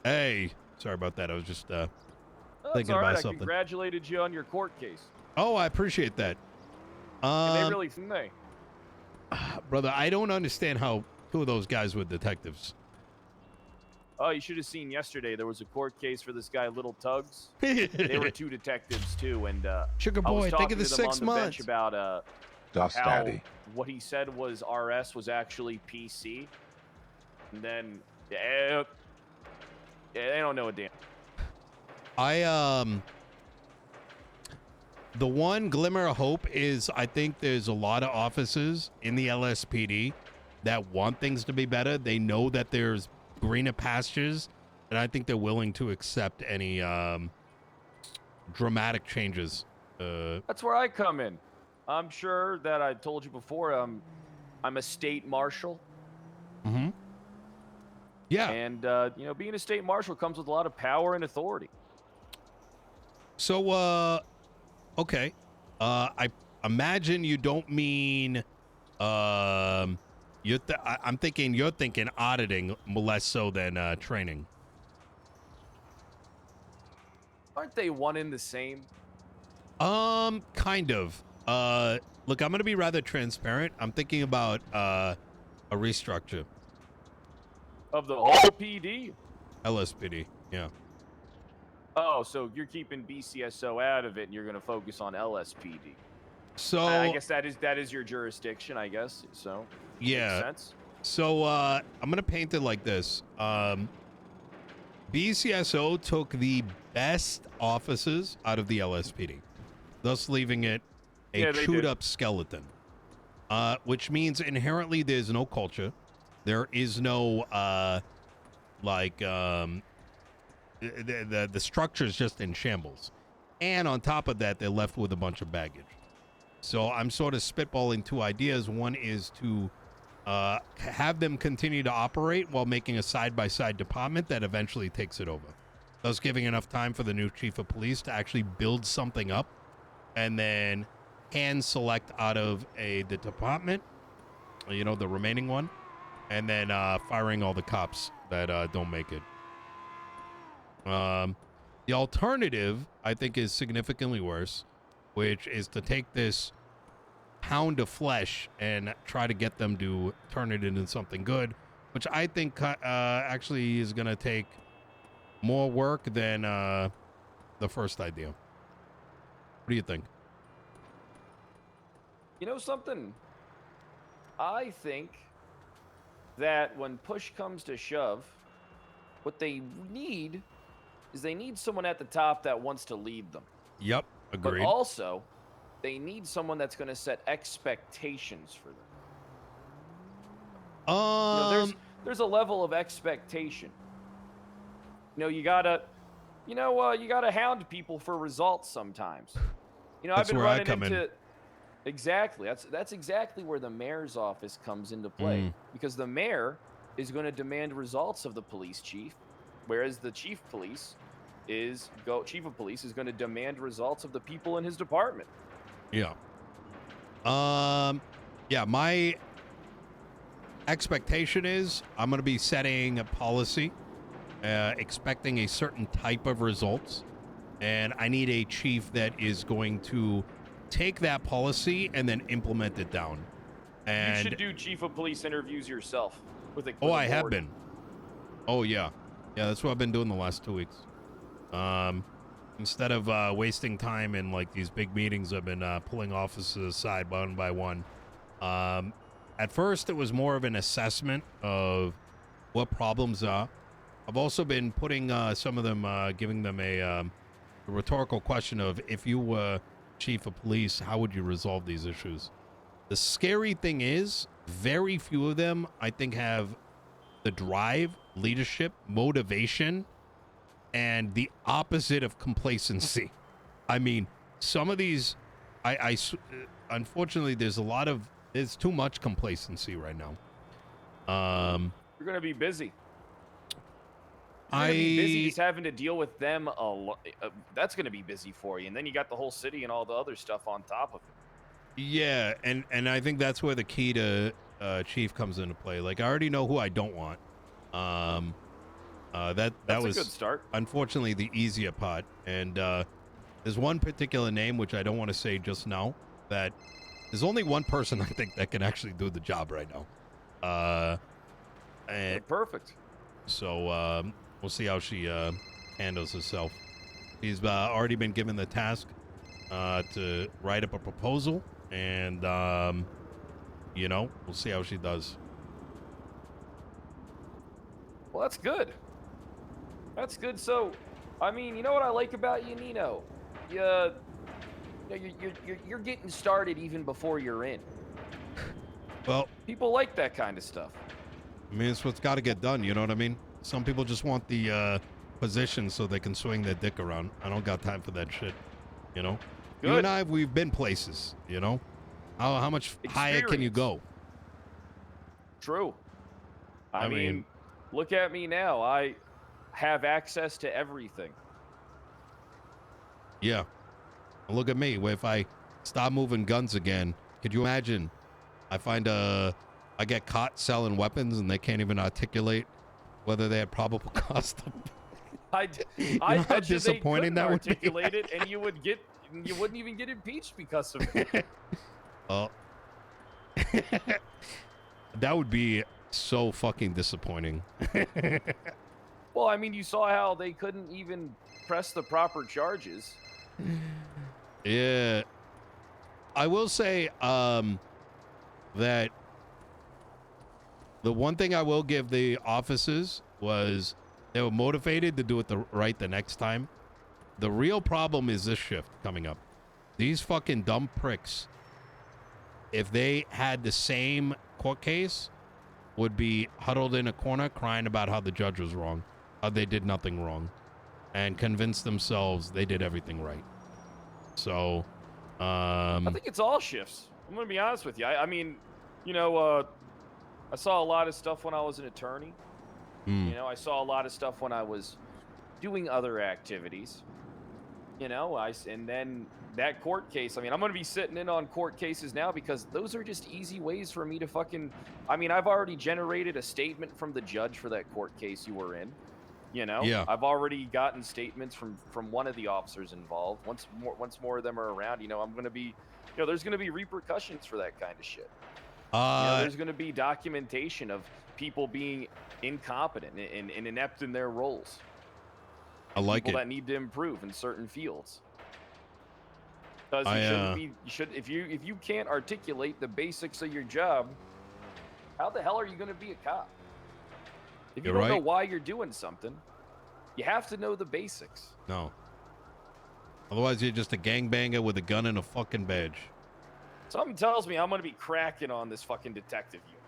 Hey, sorry about that. I was just That's thinking all right. about I something. congratulated you on your court case. Oh, I appreciate that. And they really, Brother, I don't understand how two of those guys were detectives. Oh, you should have seen yesterday. There was a court case for this guy, Little Tugs. They were two detectives too, and Sugar I was boy, think talking of the to them 6 on the bench months. about how dasMEHDI. what he said was RS was actually PC, and then yeah, they don't know a damn. The one glimmer of hope is I think there's a lot of officers in the LSPD that want things to be better. They know that there's greener pastures, and I think they're willing to accept any dramatic changes. That's where I come in. I'm sure that I told you before. I'm a state marshal. Mm-hmm. Yeah. And you know, being a state marshal comes with a lot of power and authority. So, okay. I imagine you don't mean, I'm thinking you're thinking auditing less so than training. Aren't they one and the same? Kind of. Look, I'm gonna be rather transparent. I'm thinking about a restructure. Of the whole PD? LSPD, yeah. Oh, so you're keeping BCSO out of it, and you're going to focus on LSPD. So I guess that is your jurisdiction, I guess. So yeah. makes sense. So I'm gonna paint it like this. BCSO took the best officers out of the LSPD, thus leaving it a chewed up skeleton. Which means inherently there's no culture. There is no the structure is just in shambles. And on top of that, they're left with a bunch of baggage. So I'm sort of spitballing two ideas. One is to have them continue to operate while making a side-by-side department that eventually takes it over, thus giving enough time for the new chief of police to actually build something up and then hand select out of the department, you know, the remaining one, and then firing all the cops that don't make it. The alternative, I think, is significantly worse, which is to take this pound of flesh and try to get them to turn it into something good, which I think actually is going to take more work than the first idea. What do you think? You know something? I think that when push comes to shove, what they need is they need someone at the top that wants to lead them. Yep, agreed. But also, they need someone that's going to set expectations for them. You know, there's a level of expectation. You know, you gotta hound people for results sometimes. You know, that's I've been where running I come into in. Exactly. That's exactly where the mayor's office comes into play, because the mayor is going to demand results of the police chief, whereas the chief of police is going to demand results of the people in his department. Yeah. Yeah, my expectation is I'm going to be setting a policy, expecting a certain type of results, and I need a chief that is going to take that policy and then implement it down. And you should do chief of police interviews yourself with a I have been. Oh yeah, that's what I've been doing the last 2 weeks. Instead of wasting time in like these big meetings, I've been pulling officers aside one by one. At first, it was more of an assessment of what problems are. I've also been putting some of them, giving them a rhetorical question of, if you were chief of police, how would you resolve these issues? The scary thing is, very few of them, I think, have the drive, leadership, motivation, and the opposite of complacency. I mean, some of these, unfortunately, there's too much complacency right now. You're going to be busy. You're going to be busy just having to deal with them a lot. That's going to be busy for you. And then you got the whole city and all the other stuff on top of it. Yeah, and I think that's where the key to chief comes into play. Like, I already know who I don't want. That That's was a good start. unfortunately the easier part. And there's one particular name which I don't want to say just now. That there's only one person I think that can actually do the job right now. And Perfect. so we'll see how she handles herself. She's already been given the task to write up a proposal, and we'll see how she does. Well, that's good. That's good. So, I mean, you know what I like about you, Nino? You're getting started even before you're in. Well, People like that kind of stuff. I mean, it's what's got to get done. You know what I mean? Some people just want the position so they can swing their dick around. I don't got time for that shit. You know? Good. You and I, we've been places. You know? How much higher can you go? True. I mean, look at me now. I have access to everything. Yeah. Look at me. If I stop moving guns again, could you imagine? I get caught selling weapons and they can't even articulate whether they had probable cause to. I how bet you disappointing they that would couldn't be? articulate it, and you wouldn't even get impeached because of it. Oh. That would be so fucking disappointing. Well, I mean, you saw how they couldn't even press the proper charges. Yeah. I will say that the one thing I will give the officers was they were motivated to do it right the next time. The real problem is this shift coming up. These fucking dumb pricks, if they had the same court case, would be huddled in a corner crying about how the judge was wrong, how they did nothing wrong, and convince themselves they did everything right. So, I think it's all shifts. I'm going to be honest with you. I mean, I saw a lot of stuff when I was an attorney. I saw a lot of stuff when I was doing other activities. And then that court case, I mean, I'm going to be sitting in on court cases now because those are just easy ways for me to I've already generated a statement from the judge for that court case you were in. Yeah. I've already gotten statements from one of the officers involved. Once more of them are around, I'm going to be, there's going to be repercussions for that kind of shit. There's going to be documentation of people being incompetent and inept in their roles. I like people it. that need to improve in certain fields. Because if you can't articulate the basics of your job, how the hell are you going to be a cop? If you don't know why you're doing something, you have to know the basics. No. Otherwise, you're just a gangbanger with a gun and a fucking badge. Something tells me I'm going to be cracking on this fucking detective unit.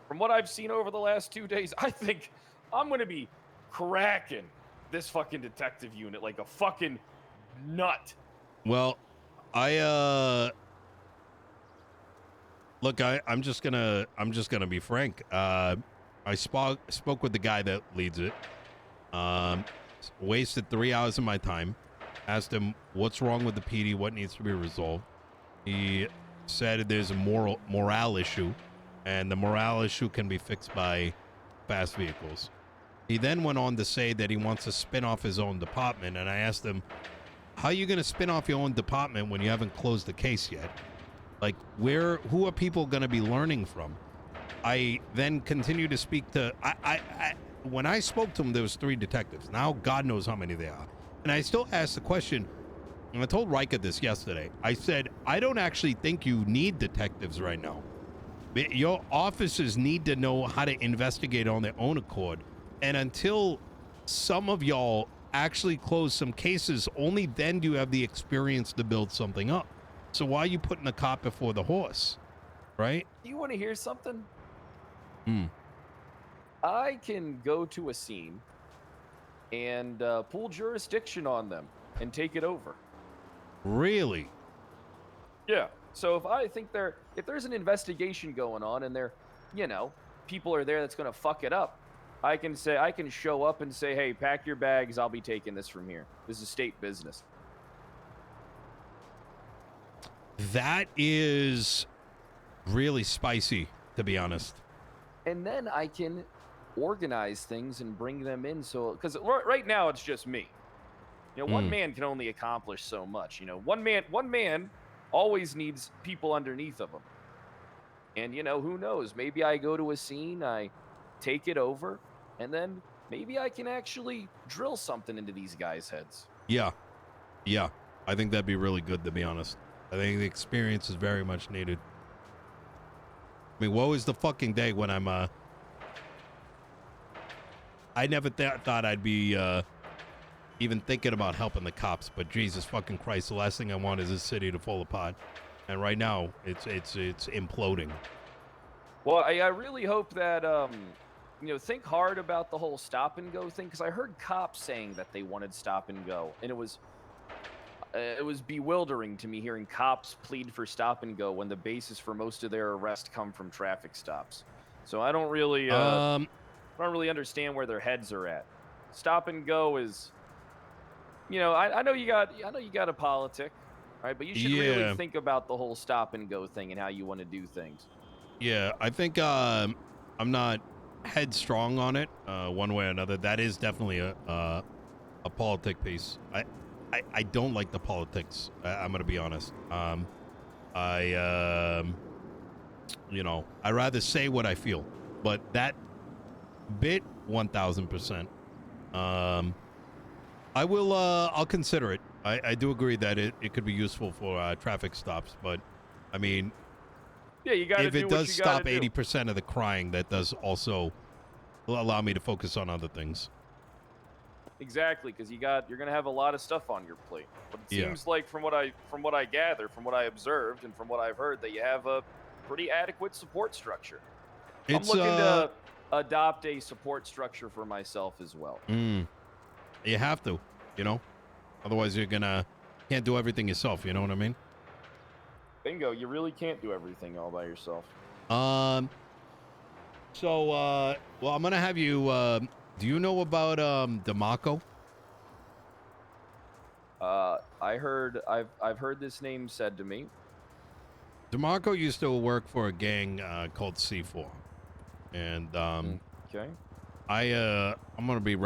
From what I've seen over the last 2 days, I think I'm going to be cracking this fucking detective unit like a fucking nut. Well, look, I'm just gonna be frank. I spoke with the guy that leads it. Wasted 3 hours of my time. Asked him what's wrong with the PD, what needs to be resolved. He said there's a morale issue, and the morale issue can be fixed by fast vehicles. He then went on to say that he wants to spin off his own department, and I asked him, how are you going to spin off your own department when you haven't closed the case yet? Like, who are people going to be learning from? I then continued to speak to, when I spoke to him, there was 3 detectives. Now, God knows how many there are. And I still asked the question, and I told Riker this yesterday. I said, I don't actually think you need detectives right now. Your officers need to know how to investigate on their own accord. And until some of y'all actually close some cases, only then do you have the experience to build something up. So why are you putting the cart before the horse, right? Do you want to hear something? I can go to a scene and pull jurisdiction on them and take it over. Really? Yeah. So if I think if there's an investigation going on and people are there that's going to fuck it up, I can show up and say, hey, pack your bags. I'll be taking this from here. This is state business. That is really spicy, to be honest. And then I can organize things and bring them in. So, because right now it's just me. You know, one man can only accomplish so much. You know, one man always needs people underneath of him. And, you know, who knows? Maybe I go to a scene, I take it over, and then maybe I can actually drill something into these guys' heads. Yeah. I think that'd be really good, to be honest. I think the experience is very much needed. I mean, woe is the fucking day when I'm, I never thought I'd be, even thinking about helping the cops, but Jesus fucking Christ, the last thing I want is this city to fall apart. And right now, it's imploding. Well, I really hope that, you know, think hard about the whole stop and go thing, because I heard cops saying that they wanted stop and go, and it was bewildering to me hearing cops plead for stop and go when the basis for most of their arrests come from traffic stops. So I don't really, understand where their heads are at. Stop and go is, you know, I know you got a politic, right? But you should really think about the whole stop and go thing and how you want to do things. Yeah, I think I'm not headstrong on it one way or another. That is definitely a politic piece. I don't like the politics. I'm gonna be honest. You know, I rather say what I feel, but that bit 1000%. I will. I'll consider it. I do agree that it could be useful for traffic stops, but I mean, yeah, you got to. If it does stop 80% of the crying, that does also allow me to focus on other things. Exactly, because you're gonna have a lot of stuff on your plate. But it seems like from what I gather, from what I observed, and from what I've heard, that you have a pretty adequate support structure. I'm looking to adopt a support structure for myself as well. You have to, you know, otherwise can't do everything yourself. You know what I mean? Bingo. You really can't do everything all by yourself. So, well, I'm gonna have you. Do you know about Demco? I've heard this name said to me. Demco used to work for a gang called C4, and okay. I'm gonna be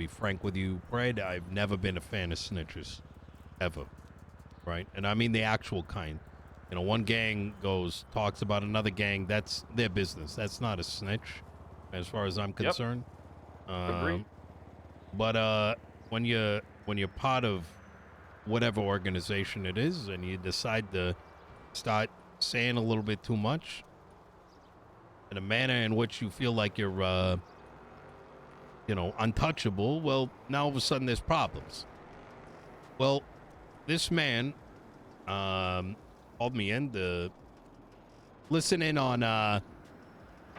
frank with you, Brad. I've never been a fan of snitchers, ever, right? And I mean the actual kind. You know, one gang talks about another gang. That's their business. That's not a snitch, as far as I'm concerned. Agreed. But when you're part of whatever organization it is, and you decide to start saying a little bit too much in a manner in which you feel like you're untouchable, well, now all of a sudden there's problems. Well, this man called me in to listen in on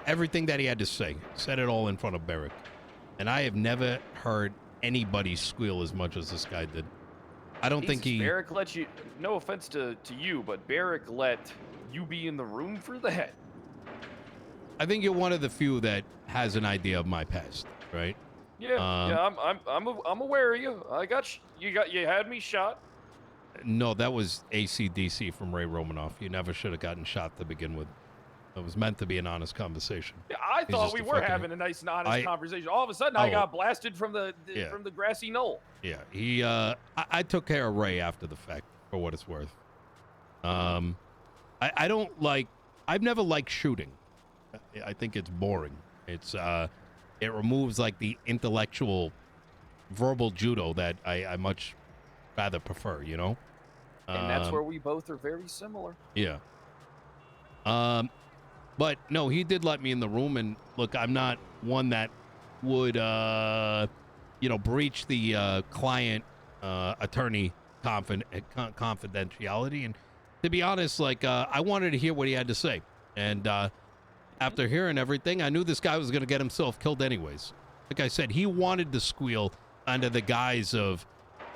everything that he had to say. Said it all in front of Barrick. And I have never heard anybody squeal as much as this guy did. I don't think he... Barrick let you... No offense to you, but Barrick let you be in the room for that? I think you're one of the few that has an idea of my past, right? Yeah, I'm aware of you. You had me shot. No, that was AC/DC from Ray Romanoff. You never should have gotten shot to begin with. It was meant to be an honest conversation. Yeah, I thought we were having a nice and honest conversation. All of a sudden, I got blasted from the grassy knoll. Yeah, I took care of Ray after the fact, for what it's worth. I don't like... I've never liked shooting. I think it's boring. It's it removes like the intellectual, verbal judo that I much rather prefer. You know. And that's where we both are very similar. Yeah. But no, he did let me in the room, and look, I'm not one that would, breach the client attorney confidentiality. And to be honest, like, I wanted to hear what he had to say. And after hearing everything, I knew this guy was going to get himself killed anyways. Like I said, he wanted to squeal under the guise of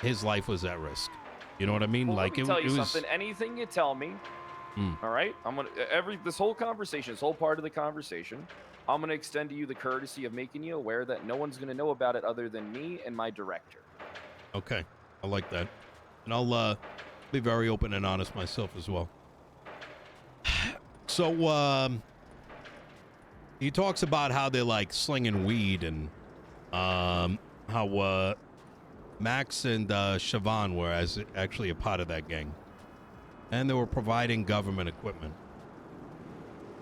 his life was at risk. You know what I mean? Well, like, let me tell you something. Anything you tell me, all right, I'm gonna this whole conversation, this whole part of the conversation, I'm gonna extend to you the courtesy of making you aware that no one's gonna know about it other than me and my director. Okay, I like that, and I'll be very open and honest myself as well. So, he talks about how they're like slinging weed and how Max and Siobhan were actually a part of that gang. And they were providing government equipment.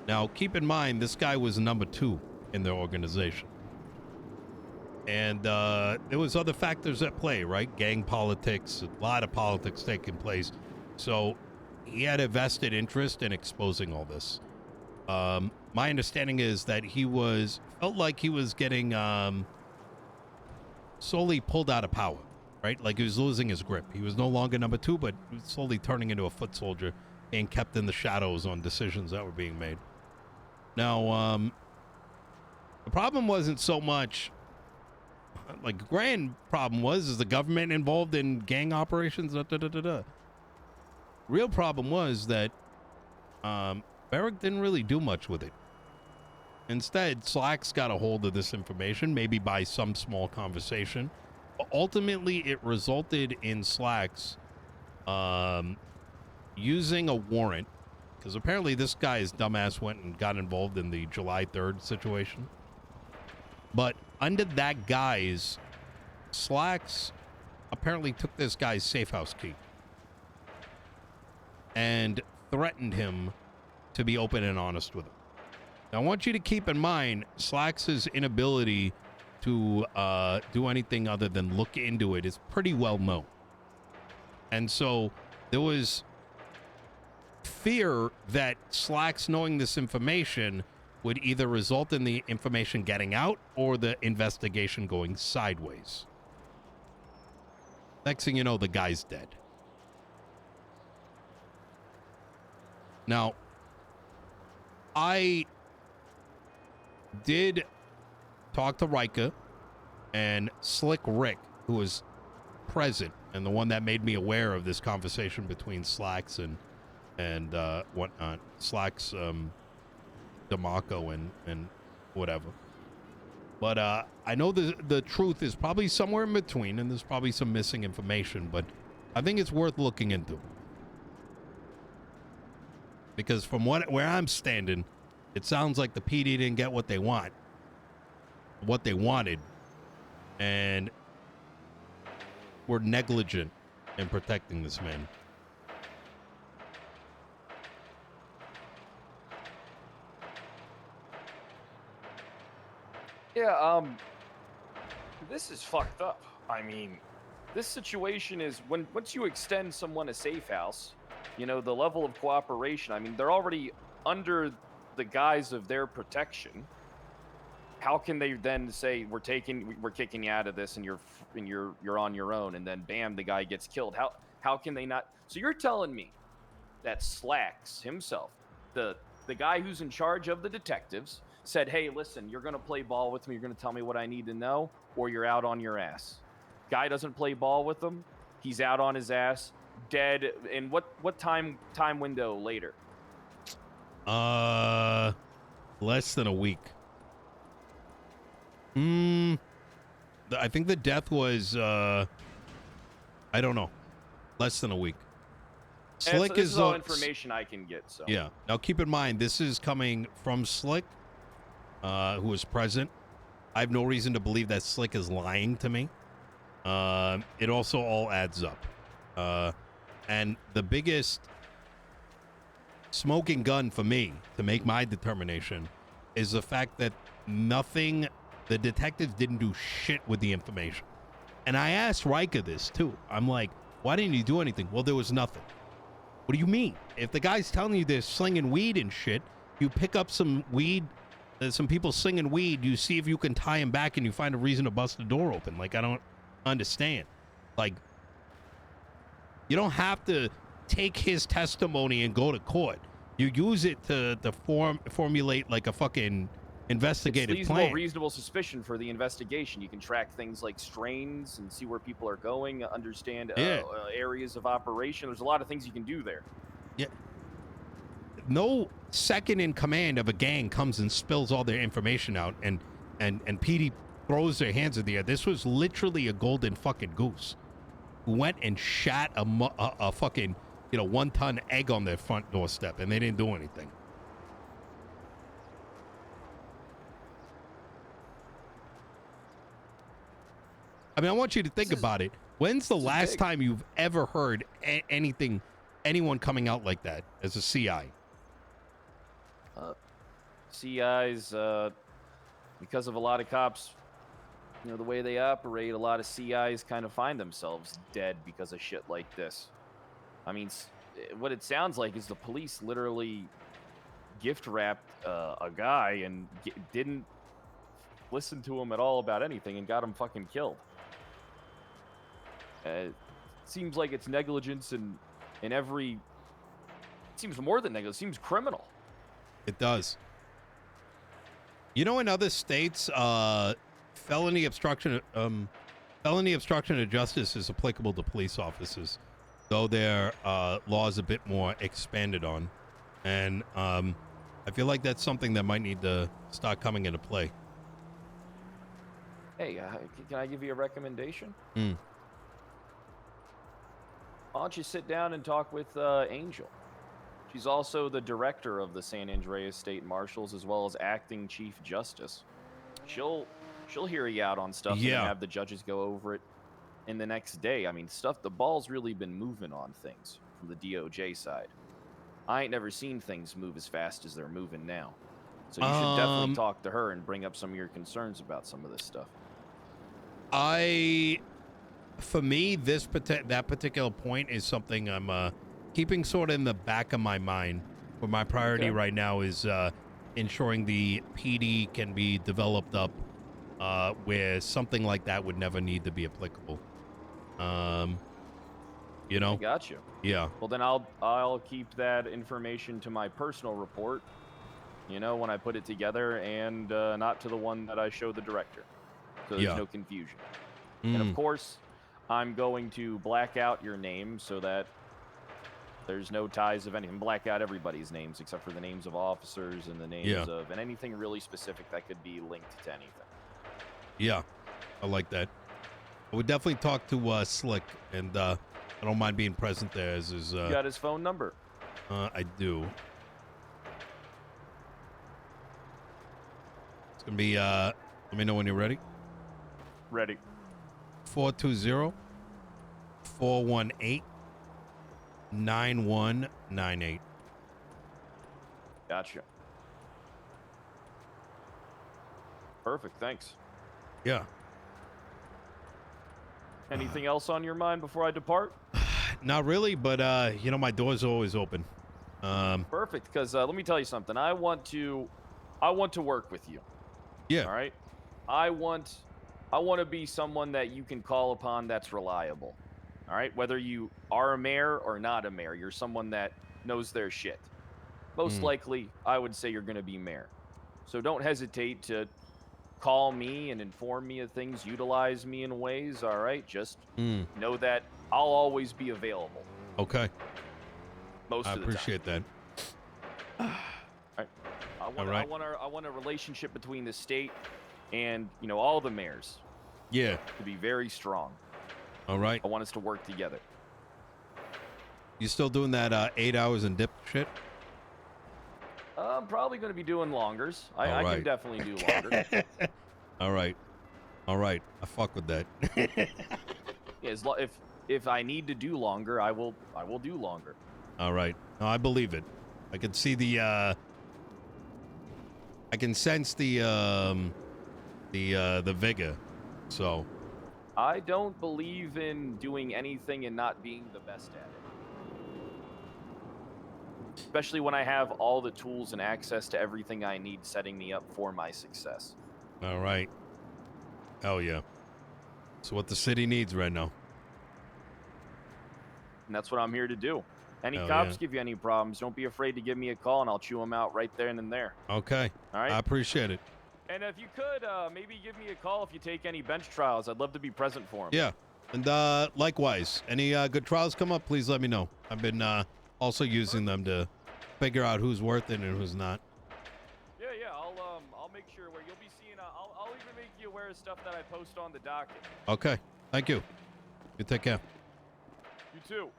Now, keep in mind, this guy was number 2 in their organization. And there was other factors at play, right? Gang politics, a lot of politics taking place. So he had a vested interest in exposing all this. My understanding is that he felt like he was getting slowly pulled out of power, right? Like he was losing his grip. He was no longer number 2, but he was slowly turning into a foot soldier and kept in the shadows on decisions that were being made. Now, the problem wasn't so much, like, the grand problem is the government involved in gang operations, Real problem was that Barrick didn't really do much with it. Instead, Slacks got a hold of this information, maybe by some small conversation. But ultimately, it resulted in Slacks using a warrant, because apparently this guy's dumbass went and got involved in the July 3rd situation. But under that guise, Slacks apparently took this guy's safe house key and threatened him to be open and honest with him. Now, I want you to keep in mind Slacks' inability to do anything other than look into it is pretty well known. And so there was fear that Slacks knowing this information would either result in the information getting out or the investigation going sideways. Next thing you know, the guy's dead. Now, I did talk to Rika and Slick Rick, who was present and the one that made me aware of this conversation between Slacks and whatnot. Slacks, Demco and whatever. But I know the truth is probably somewhere in between, and there's probably some missing information, but I think it's worth looking into. Because from where I'm standing, it sounds like the PD didn't get what they wanted, and were negligent in protecting this man. Yeah, this is fucked up. I mean, this situation is once you extend someone a safe house, you know, the level of cooperation, I mean, they're already under the guise of their protection. How can they then say we're kicking you out of this and you're on your own, and then bam, the guy gets killed? How can they not? So you're telling me that Slacks himself, the guy who's in charge of the detectives, said, hey, listen, you're going to play ball with me, you're going to tell me what I need to know, or you're out on your ass. Guy doesn't play ball with him, he's out on his ass, dead. And what time window later? Less than a week. I think the death was I don't know, less than a week. Slick this is all information I can get. So yeah. Now keep in mind, this is coming from Slick, who was present. I have no reason to believe that Slick is lying to me. It also all adds up. And the biggest smoking gun for me to make my determination is the fact that the detectives didn't do shit with the information. And I asked Rika this too. I'm like, why didn't you do anything? Well, there was nothing. What do you mean? If the guy's telling you they're slinging weed and shit, you pick up some weed, there's some people slinging weed, you see if you can tie him back and you find a reason to bust the door open. Like, I don't understand. Like, you don't have to take his testimony and go to court. You use it to formulate like a fucking investigative plan. Reasonable suspicion for the investigation. You can track things like strains and see where people are going, understand areas of operation. There's a lot of things you can do there. Yeah. No second in command of a gang comes and spills all their information out and PD throws their hands in the air. This was literally a golden fucking goose who went and shot a fucking, 1-ton egg on their front doorstep, and they didn't do anything. I mean, I want you to think about it. When's the last big. time you've ever heard anyone coming out like that as a CI? CIs, because of a lot of cops, you know, the way they operate, a lot of CIs kind of find themselves dead because of shit like this. I mean, what it sounds like is the police literally gift wrapped a guy and didn't listen to him at all about anything and got him fucking killed. It seems like it's negligence in every. It seems more than negligence. It seems criminal. It does. You know, in other states, felony obstruction of justice is applicable to police officers, though their law is a bit more expanded on, and I feel like that's something that might need to start coming into play. Hey, can I give you a recommendation? Mm. Why don't you sit down and talk with Angel? She's also the director of the San Andreas State Marshals, as well as acting chief justice. She'll hear you out on stuff and then have the judges go over it in the next day. I mean, the ball's really been moving on things from the DOJ side. I ain't never seen things move as fast as they're moving now. So you should definitely talk to her and bring up some of your concerns about some of this stuff. For me, that particular point is something I'm keeping sort of in the back of my mind. Where my priority right now is ensuring the PD can be developed up where something like that would never need to be applicable. You know? I got you. Yeah. Well, then I'll keep that information to my personal report, you know, when I put it together, and not to the one that I show the director. So there's no confusion. And of course, I'm going to black out your name so that there's no ties of anything. Black out everybody's names except for the names of officers and the names of, and anything really specific that could be linked to anything. Yeah, I like that. I would definitely talk to Slick, and I don't mind being present there. As his, you got his phone number? I do. It's gonna be. Let me know when you're ready. Ready. 420-418-9198. Gotcha. Perfect. Thanks. Yeah. Anything else on your mind before I depart? Not really, but you know, my door's always open. Perfect, because let me tell you something. I want to work with you. Yeah. All right. I want to be someone that you can call upon that's reliable. All right. Whether you are a mayor or not a mayor, you're someone that knows their shit. Most likely, I would say you're going to be mayor. So don't hesitate to call me and inform me of things, utilize me in ways. All right. Just know that I'll always be available. Okay. Most of the time. I appreciate that. All right. I want a relationship between the state and, you know, all the mayors. Yeah. To be very strong. All right. I want us to work together. You still doing that 8 hours and dip shit? I'm probably going to be doing longers. I can definitely do longer. All right. All right. I fuck with that. Yeah, if I need to do longer, I will do longer. All right. No, I believe it. I can see the I can sense the vigor. So I don't believe in doing anything and not being the best at it. Especially when I have all the tools and access to everything I need setting me up for my success. All right. Hell yeah. So what the city needs right now. And that's what I'm here to do. Any cops give you any problems, don't be afraid to give me a call, and I'll chew them out right there and there. Okay. All right? I appreciate it. And if you could, maybe give me a call if you take any bench trials. I'd love to be present for them. Yeah. And likewise, any good trials come up, please let me know. I've been also using them to figure out who's worth it and who's not. Yeah. I'll make sure where you'll be seeing. I'll even make you aware of stuff that I post on the docket. Okay. Thank you. You take care. You too.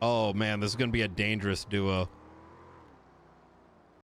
Oh man, this is gonna be a dangerous duo.